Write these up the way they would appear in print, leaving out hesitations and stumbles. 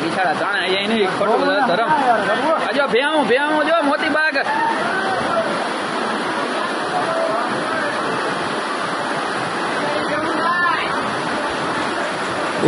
વિશાળા તાણે અહીંયા નહીં ખોટું ધરમ અજો ભેવું જો મોતી બાગ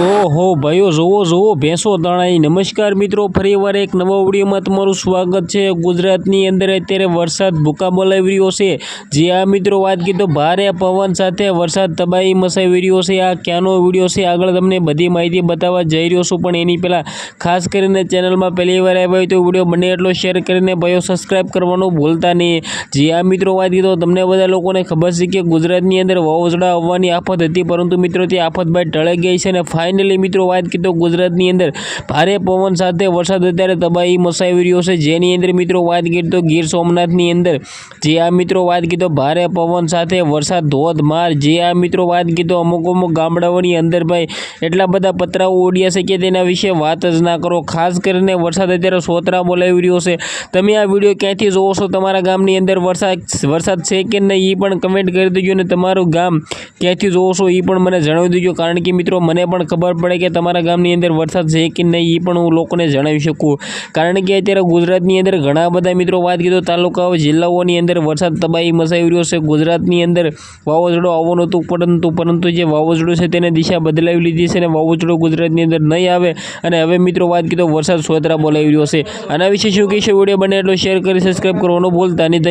ઓહો ભાઈઓ જોવો ભેંસો તણાઈ। નમસ્કાર મિત્રો, ફરીવાર એક નવા વિડીયોમાં તમારું સ્વાગત છે। ગુજરાતની અંદર અત્યારે વરસાદ ભૂકા બોલાવી રહ્યો છે। જે આ મિત્રો વાત કીધો ભારે પવન સાથે વરસાદ તબાહી મચાવી રહ્યો છે। આ ક્યાંનો વિડીયો છે આગળ તમને બધી માહિતી બતાવવા જઈ રહ્યો છું, પણ એની પહેલાં ખાસ કરીને ચેનલમાં પહેલી વાર આવ્યા હોય તો વિડીયો બને એટલો શેર કરીને ભાઈઓ સબસ્ક્રાઈબ કરવાનું ભૂલતા નહીં। જે આ મિત્રો વાત કીધો તમને બધા લોકોને ખબર છે કે ગુજરાતની અંદર વાવાઝોડા આવવાની આફત હતી, પરંતુ મિત્રો તે આફત બાદ ટળી ગઈ છે અને ફાઇનલી મિત્રો વાત કીધો ગુજરાતની અંદર ભારે પવન સાથે વરસાદ અત્યારે તબાહી મચાવી રહ્યો છે। જેની અંદર મિત્રો વાત કરીએ તો ગીર સોમનાથની અંદર જે આ મિત્રો વાત કીધો ભારે પવન સાથે વરસાદ ધોધમાર, જે આ મિત્રો વાત કીધો અમુક ગામડાઓની અંદર ભાઈ એટલા બધા પતરાઓ ઉડ્યા છે કે તેના વિશે વાત જ ના કરો। ખાસ કરીને વરસાદ અત્યારે સોતરા બોલાવી રહ્યો છે। તમે આ વિડીયો ક્યાંથી જોવો છો, તમારા ગામની અંદર વરસાદ છે કે નહીં એ પણ કમેન્ટ કરી દેજો, અને તમારું ગામ ક્યાંથી જોવો છો એ પણ મને જણાવી દેજો, કારણ કે મિત્રો મને પણ ખબર પડે કે તમારા ગામની અંદર વરસાદ છે કે નહીં એ પણ હું લોકોને જણાવી શકું। કારણ કે અત્યારે ગુજરાતની અંદર ઘણા બધા મિત્રો વાત કીધો તાલુકાઓ જિલ્લાઓની અંદર વરસાદ તબાહી મચાવી રહ્યો છે। ગુજરાતની અંદર વાવાઝોડું આવવાનું હતું, પરંતુ જે વાવાઝોડું છે તેને દિશા બદલાવી લીધી છે અને વાવાઝોડું ગુજરાતની અંદર નહીં આવે, અને હવે મિત્રો વાત કીધો વરસાદ સોતરા બોલાવી રહ્યો છે। આના વિશે શું કહેશો? વિડીયો બને એટલો શેર કરી સબસ્ક્રાઈબ કરવાનું ભૂલતા નહીં।